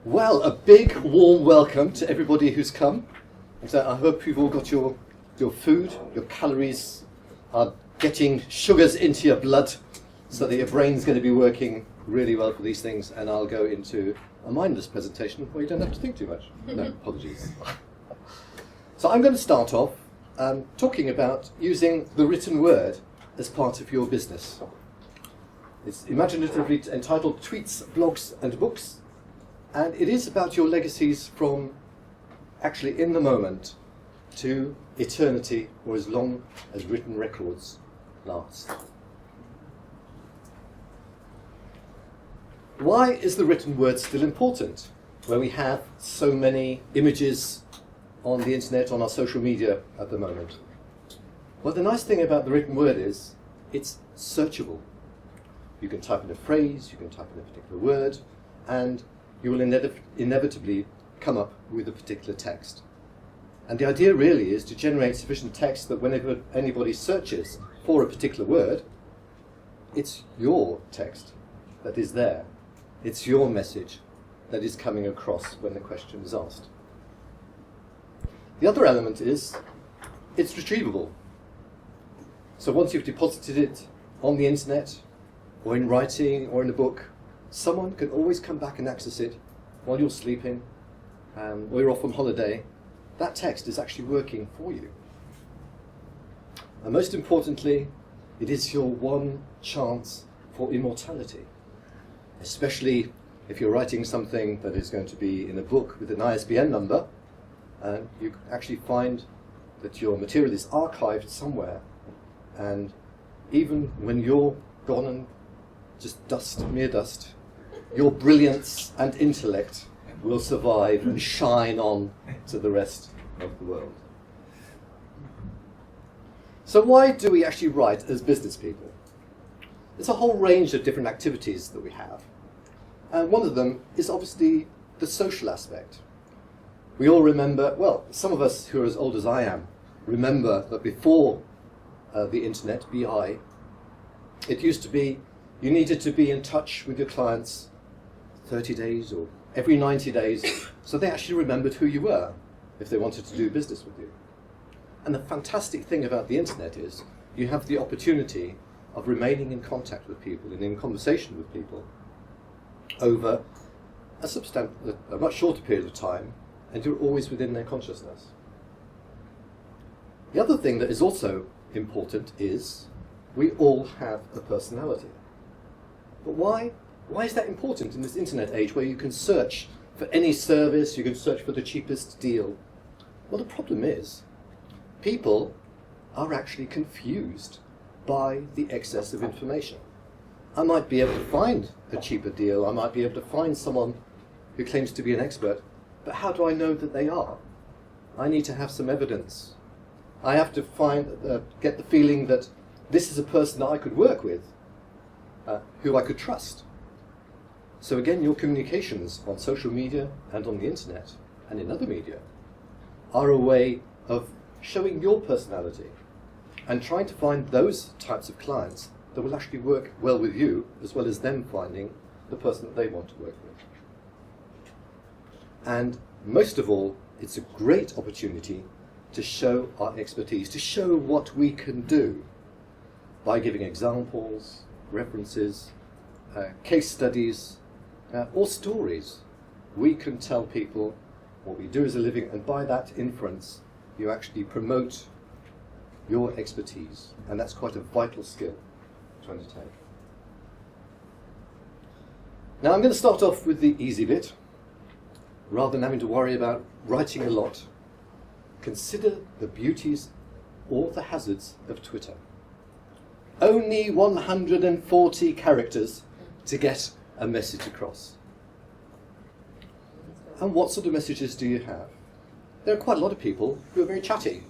Well, a big warm welcome to everybody who's come. And so I hope you've all got your food, your calories are getting sugars into your blood so that your brain's going to be working really well for these things, and I'll go into a mindless presentation where you don't have to think too much. No, apologies. So I'm going to start off talking about using the written word as part of your business. It's imaginatively entitled Tweets, Blogs and Books, and it is about your legacies from actually in the moment to eternity, or as long as written records last. Why is the written word still important when we have so many images on the internet, on our social media at the moment? Well, the nice thing about the written word is it's searchable. You can type in a phrase, you can type in a particular word, and you will inevitably come up with a particular text. And the idea really is to generate sufficient text that whenever anybody searches for a particular word, it's your text that is there. It's your message that is coming across when the question is asked. The other element is it's retrievable. So once you've deposited it on the internet, or in writing, or in a book, someone can always come back and access it while you're sleeping, or you're off on holiday. That text is actually working for you. And most importantly, it is your one chance for immortality, especially if you're writing something that is going to be in a book with an ISBN number, and you actually find that your material is archived somewhere, and even when you're gone and just dust, mere dust, your brilliance and intellect will survive and shine on to the rest of the world. So why do we actually write as business people? There's a whole range of different activities that we have. And one of them is obviously the social aspect. We all remember, well, some of us who are as old as I am, remember that before the internet, BI, it used to be you needed to be in touch with your clients 30 days or every 90 days, so they actually remembered who you were if they wanted to do business with you. And the fantastic thing about the internet is you have the opportunity of remaining in contact with people and in conversation with people over a much shorter period of time, and you're always within their consciousness. The other thing that is also important is we all have a personality. But why is that important in this internet age where you can search for any service, you can search for the cheapest deal? Well, the problem is people are actually confused by the excess of information. I might be able to find a cheaper deal, I might be able to find someone who claims to be an expert, but how do I know that they are? I need to have some evidence. I have to get the feeling that this is a person that I could work with, who I could trust. So again, your communications on social media and on the internet and in other media are a way of showing your personality and trying to find those types of clients that will actually work well with you, as well as them finding the person that they want to work with. And most of all, it's a great opportunity to show our expertise, to show what we can do by giving examples, references, case studies, or stories. We can tell people what we do as a living, and by that inference, you actually promote your expertise, and that's quite a vital skill to undertake. Now I'm going to start off with the easy bit. Rather than having to worry about writing a lot, consider the beauties or the hazards of Twitter. Only 140 characters to get a message across. And what sort of messages do you have? There are quite a lot of people who are very chatty,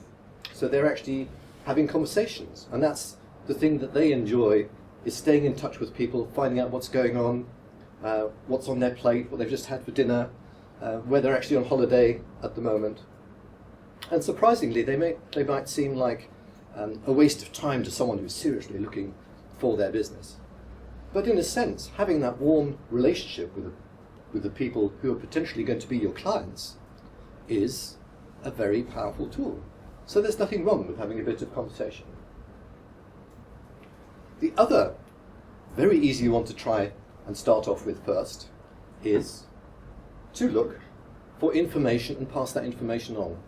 so they're actually having conversations, and that's the thing that they enjoy, is staying in touch with people, finding out what's going on, what's on their plate, what they've just had for dinner, where they're actually on holiday at the moment. And surprisingly, they might seem like a waste of time to someone who's seriously looking for their business. But in a sense, having that warm relationship with with the people who are potentially going to be your clients is a very powerful tool. So there's nothing wrong with having a bit of conversation. The other very easy one to try and start off with first is to look for information and pass that information on.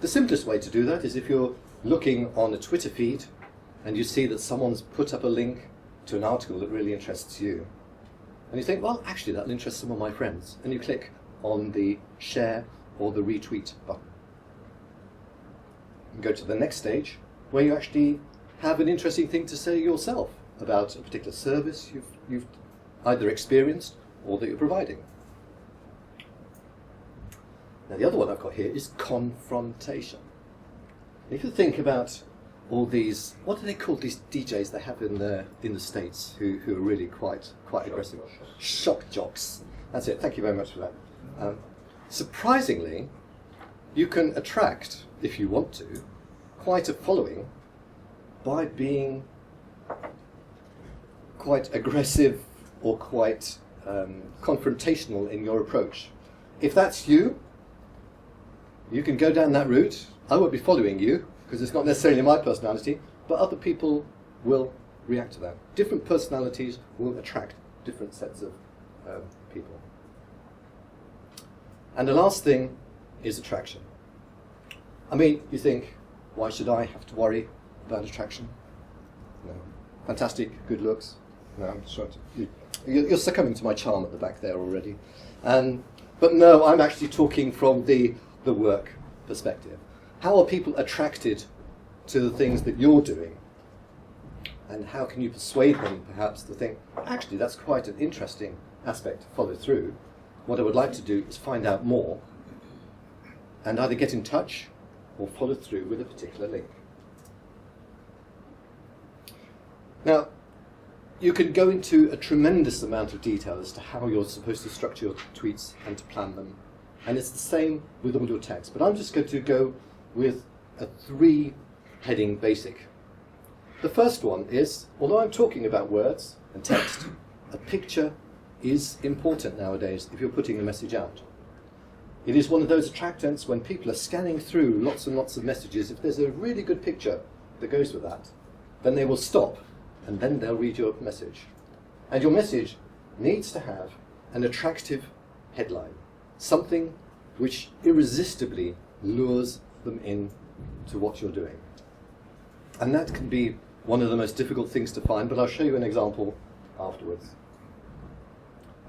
The simplest way to do that is if you're looking on a Twitter feed and you see that someone's put up a link to an article that really interests you. And you think, well, actually that'll interest some of my friends. And you click on the share or the retweet button. And go to the next stage where you actually have an interesting thing to say yourself about a particular service you've either experienced or that you're providing. Now the other one I've got here is confrontation. If you think about all these, what do they call these DJs they have in the States who are really quite aggressive? Shock jocks. That's it. Thank you very much for that. Surprisingly, you can attract, if you want to, quite a following by being quite aggressive or quite confrontational in your approach. If that's you, you can go down that route. I won't be following you because it's not necessarily my personality, but other people will react to that. Different personalities will attract different sets of people. And the last thing is attraction. I mean, you think, why should I have to worry about attraction? No. Fantastic, good looks. No, I'm just trying to, you're succumbing to my charm at the back there already. But no, I'm actually talking from the work perspective. How are people attracted to the things that you're doing? And how can you persuade them, perhaps, to think, actually, that's quite an interesting aspect to follow through. What I would like to do is find out more and either get in touch or follow through with a particular link. Now, you can go into a tremendous amount of detail as to how you're supposed to structure your tweets and to plan them. And it's the same with all your text. But I'm just going to go with a 3-heading basic. The first one is, although I'm talking about words and text, a picture is important nowadays if you're putting a message out. It is one of those attractants when people are scanning through lots and lots of messages. If there's a really good picture that goes with that, then they will stop and then they'll read your message. And your message needs to have an attractive headline, something which irresistibly lures them in to what you're doing. And that can be one of the most difficult things to find, but I'll show you an example afterwards.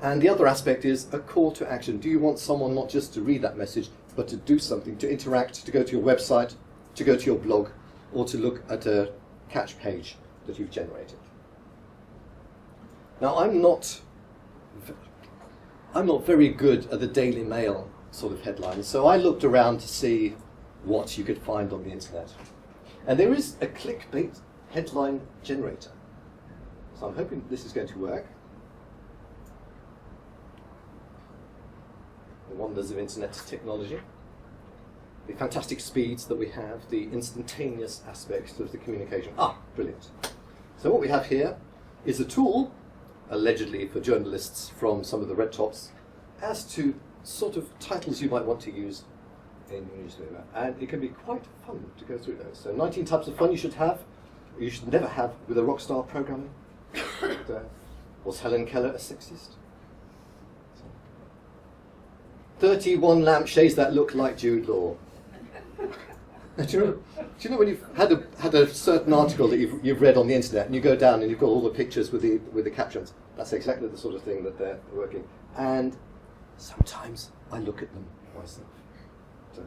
And the other aspect is a call to action. Do you want someone not just to read that message, but to do something, to interact, to go to your website, to go to your blog, or to look at a catch page that you've generated? Now, I'm not very good at the Daily Mail sort of headlines, so I looked around to see what you could find on the internet. And there is a clickbait headline generator. So I'm hoping this is going to work. The wonders of internet technology. The fantastic speeds that we have, the instantaneous aspects of the communication. Brilliant. So what we have here is a tool, allegedly for journalists from some of the red tops, as to sort of titles you might want to use in your newspaper. And it can be quite fun to go through those. So 19 types of fun you should never have with a rock star programmer. Was Helen Keller a sexist? 31 lampshades that look like Jude Law. Do you know when you've had a certain article that you've read on the internet and you go down and you've got all the pictures with the captions? That's exactly the sort of thing that they're working. And sometimes I look at them myself. So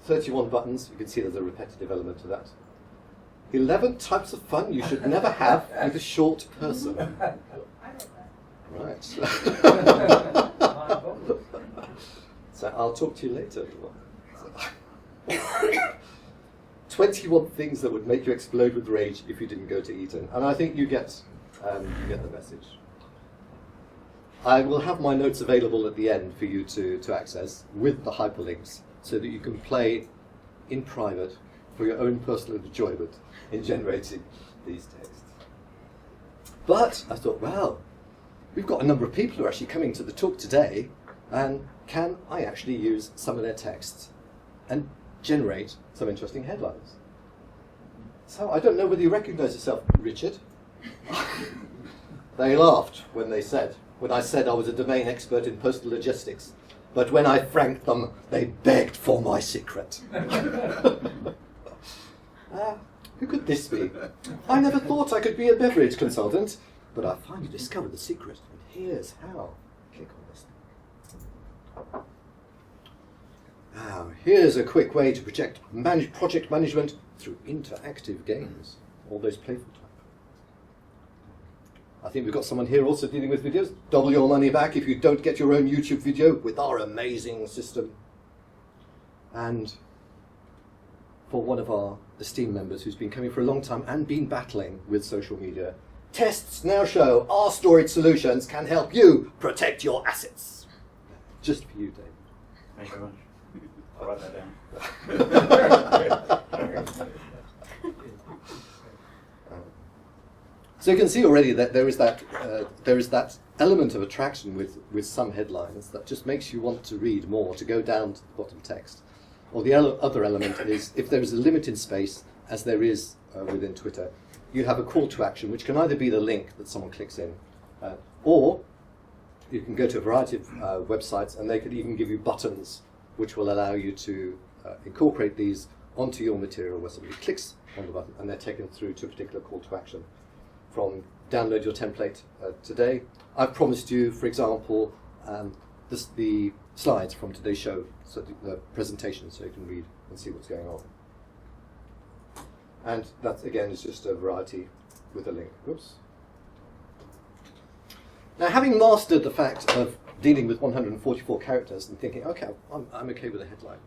31 buttons, you can see there's a repetitive element to that. 11 types of fun you should never have with a short person. Right. So I'll talk to you later. 21 things that would make you explode with rage if you didn't go to Eton. And I think you get the message. I will have my notes available at the end for you to access with the hyperlinks so that you can play in private for your own personal enjoyment in generating these texts. But I thought, well, we've got a number of people who are actually coming to the talk today, and can I actually use some of their texts and generate some interesting headlines? So I don't know whether you recognise yourself, Richard. They laughed when I said I was a domain expert in postal logistics, but when I franked them, they begged for my secret. Who could this be? I never thought I could be a beverage consultant, but I finally discovered the secret, and here's how. Click on this. Now, here's a quick way to manage project management through interactive games, all those playful type. I think we've got someone here also dealing with videos. Double your money back if you don't get your own YouTube video with our amazing system. And for one of our esteemed members who's been coming for a long time and been battling with social media, tests now show our storage solutions can help you protect your assets. Just for you, Dave. Thank you very much. I'll write that down. So you can see already that there is that element of attraction with some headlines that just makes you want to read more, to go down to the bottom text. Or the other element is if there is a limited space, as there is within Twitter, you have a call to action, which can either be the link that someone clicks in, or you can go to a variety of websites, and they could even give you buttons which will allow you to incorporate these onto your material, where somebody clicks on the button and they're taken through to a particular call to action. From download your template today, I've promised you, for example, the slides from today's show, so the presentation, so you can read and see what's going on. And that, again, is just a variety with a link. Whoops. Now, having mastered the fact of dealing with 144 characters and thinking, okay, I'm okay with a headline,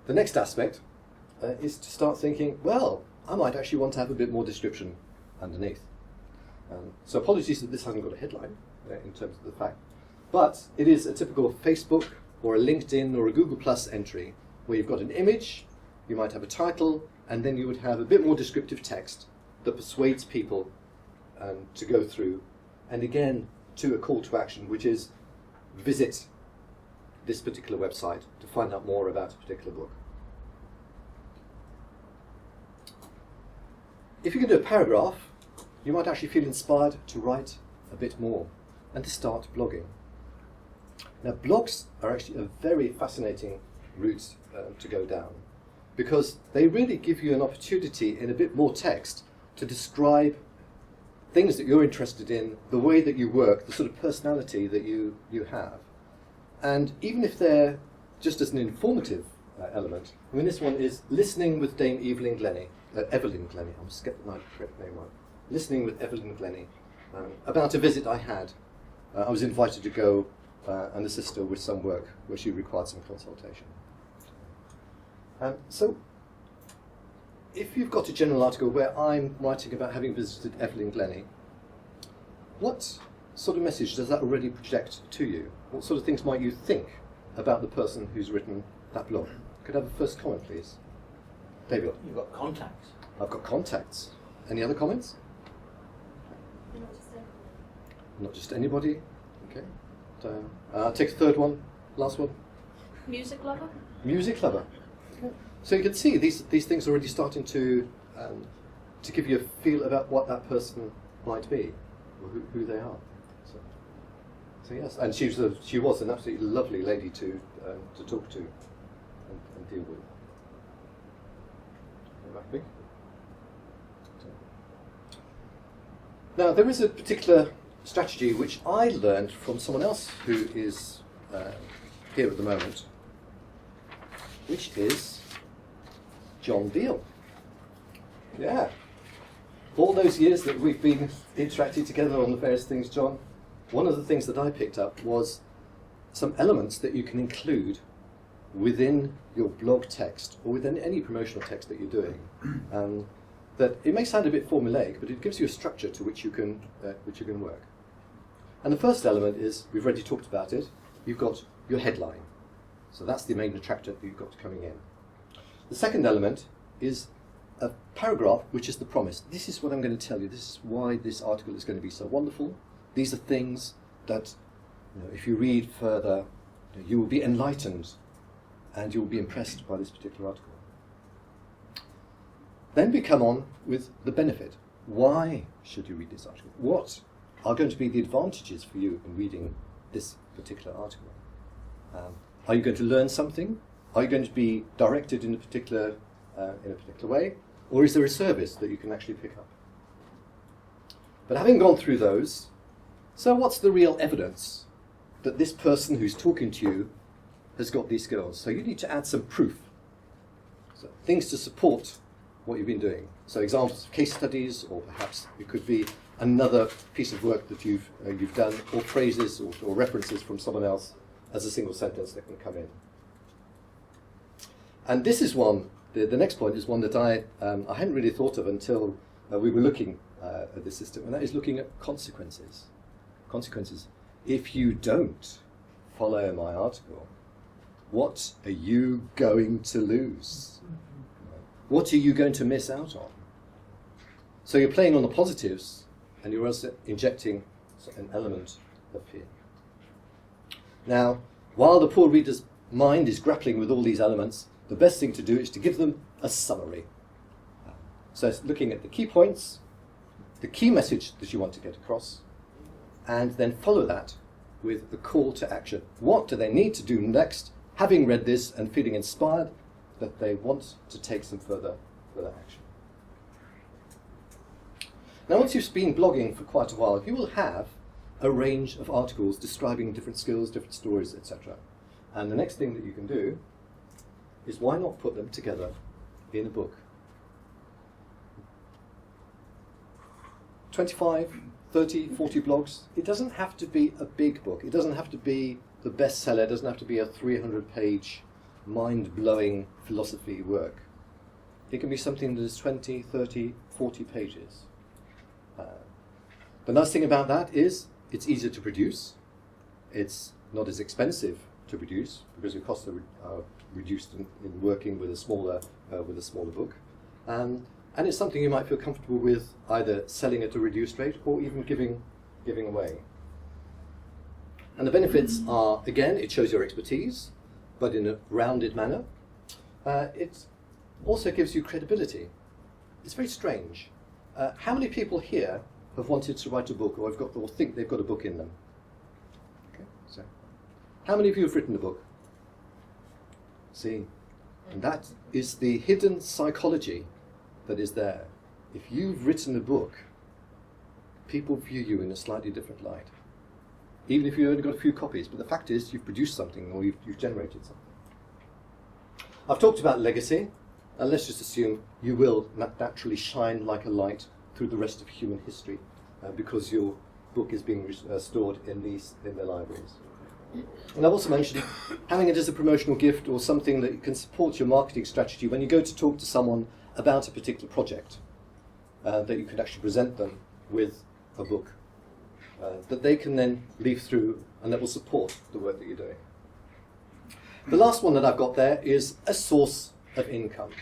the next aspect is to start thinking, well, I might actually want to have a bit more description underneath. So apologies that this hasn't got a headline in terms of the fact, but it is a typical Facebook or a LinkedIn or a Google Plus entry where you've got an image, you might have a title, and then you would have a bit more descriptive text that persuades people to go through, and again to a call to action, which is visit this particular website to find out more about a particular book. If you can do a paragraph, you might actually feel inspired to write a bit more and to start blogging. Now, blogs are actually a very fascinating route to go down, because they really give you an opportunity in a bit more text to describe things that you're interested in, the way that you work, the sort of personality that you have. And even if they're just as an informative element, I mean, this one is Listening with Dame Evelyn Glennie, Evelyn Glennie, I must get the correct name right. Listening with Evelyn Glennie, about a visit I had. I was invited to go and assist her with some work where she required some consultation. So, if you've got a general article where I'm writing about having visited Evelyn Glennie, what sort of message does that already project to you? What sort of things might you think about the person who's written that blog? Could I have a first comment, please? David? You've got contacts. I've got contacts. Any other comments? Not just anybody. Okay. Take a third one. Last one. Music lover. Music lover. Okay. So you can see these things are already starting to give you a feel about what that person might be, or who they are. So yes, and she was an absolutely lovely lady to talk to and deal with. Now, there is a particular strategy which I learned from someone else who is here at the moment, which is John Deal. Yeah. All those years that we've been interacting together on the various things, John, one of the things that I picked up was some elements that you can include within your blog text or within any promotional text that you're doing. That it may sound a bit formulaic, but it gives you a structure to which you can work. And the first element is, we've already talked about it, you've got your headline. So that's the main attractor that you've got coming in. The second element is a paragraph, which is the promise. This is what I'm going to tell you. This is why this article is going to be so wonderful. These are things that if you read further, you will be enlightened and you will be impressed by this particular article. Then we come on with the benefit. Why should you read this article? What are going to be the advantages for you in reading this particular article? Are you going to learn something? Are you going to be directed in a particular way? Or is there a service that you can actually pick up? But having gone through those, so what's the real evidence that this person who's talking to you has got these skills? So you need to add some proof. So things to support what you've been doing. So examples of case studies, or perhaps it could be another piece of work that you've done, or phrases or references from someone else as a single sentence that can come in. And this is one, the next point is one that I hadn't really thought of until we were looking at this system, and that is looking at consequences. Consequences. If you don't follow my article, what are you going to lose? What are you going to miss out on? So you're playing on the positives, and you're also injecting an element of fear. Now, while the poor reader's mind is grappling with all these elements, the best thing to do is to give them a summary. So it's looking at the key points, the key message that you want to get across, and then follow that with the call to action. What do they need to do next, having read this and feeling inspired that they want to take some further action? Now, once you've been blogging for quite a while, you will have a range of articles describing different skills, different stories, etc. And the next thing that you can do is, why not put them together in a book? 25, 30, 40 blogs. It doesn't have to be a big book. It doesn't have to be the bestseller. It doesn't have to be a 300-page, mind-blowing philosophy work. It can be something that is 20, 30, 40 pages. The nice thing about that is it's easier to produce. It's not as expensive to produce because your costs are reduced in working with a smaller book. And it's something you might feel comfortable with either selling at a reduced rate or even giving away. And the benefits are, again, it shows your expertise, but in a rounded manner. It also gives you credibility. It's very strange. How many people here have wanted to write a book, or think they've got a book in them? Okay, so how many of you have written a book? See, and that is the hidden psychology that is there. If you've written a book, people view you in a slightly different light, even if you've only got a few copies. But the fact is, you've produced something, or you've generated something. I've talked about legacy, and let's just assume you will naturally shine like a light through the rest of human history, because your book is being stored in their libraries. And I've also mentioned having it as a promotional gift or something that can support your marketing strategy when you go to talk to someone about a particular project, that you can actually present them with a book that they can then leaf through, and that will support the work that you're doing. The last one that I've got there is a source of income.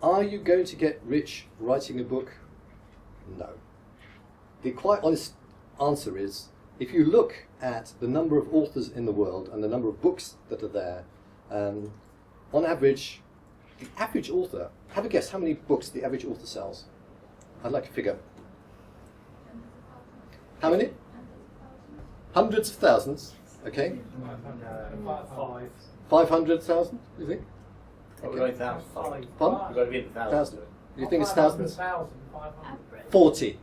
Are you going to get rich writing a book? No. The quite honest answer is, if you look at the number of authors in the world and the number of books that are there, on average, the average author, have a guess how many books the average author sells? I'd like a figure. How many? Hundreds of thousands. Okay. 500,000, you think? We're going thousands. Pardon? We've got to be in the thousands. You think it's thousands? 500. 40.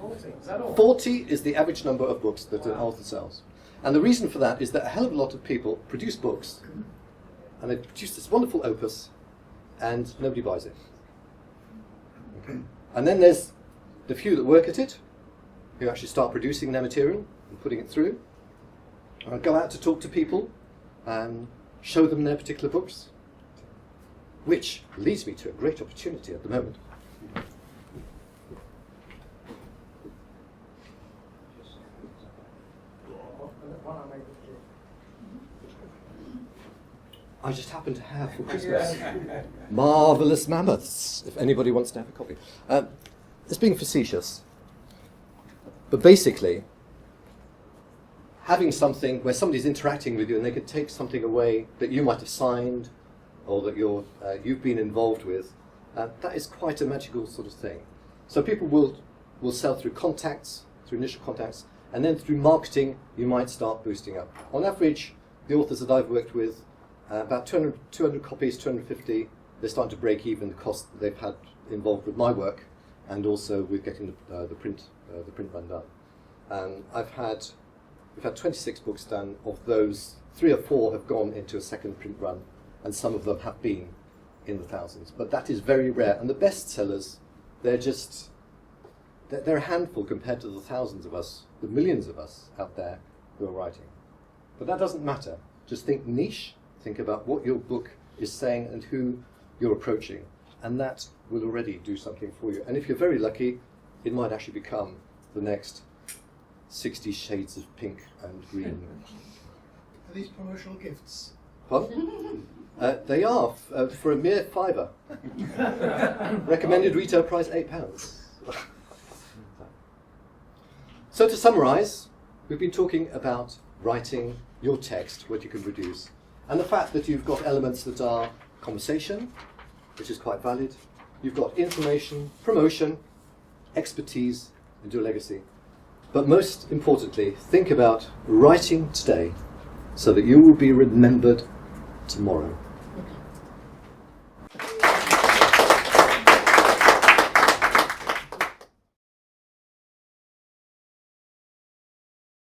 40, is that all? 40 is the average number of books that an author sells. And the reason for that is that a hell of a lot of people produce books, and they produce this wonderful opus, and nobody buys it. Okay. And then there's the few that work at it, who actually start producing their material and putting it through, go out to talk to people and show them their particular books, which leads me to a great opportunity at the moment. I just happen to have for Christmas Marvellous Mammoths, if anybody wants to have a copy. It's being facetious, but basically, having something where somebody's interacting with you and they could take something away that you might have signed or that you've been involved with, that is quite a magical sort of thing. So people will sell through contacts, through initial contacts, and then through marketing you might start boosting up. On average, the authors that I've worked with, about 200 copies, 250, they're starting to break even the cost that they've had involved with my work and also with getting the print run done. We've had 26 books done. Of those, 3 or 4 have gone into a second print run, and some of them have been in the thousands. But that is very rare. And the bestsellers, they're a handful compared to the thousands of us, the millions of us out there who are writing. But that doesn't matter. Just think niche, think about what your book is saying and who you're approaching, and that will already do something for you. And if you're very lucky, it might actually become the next 60 Shades of Pink and Green. Are these promotional gifts? Pardon? They are, for a mere £5. Recommended retail price £8. So to summarise, we've been talking about writing your text, what you can produce, and the fact that you've got elements that are conversation, which is quite valid. You've got information, promotion, expertise, and your legacy. But most importantly, think about writing today so that you will be remembered tomorrow.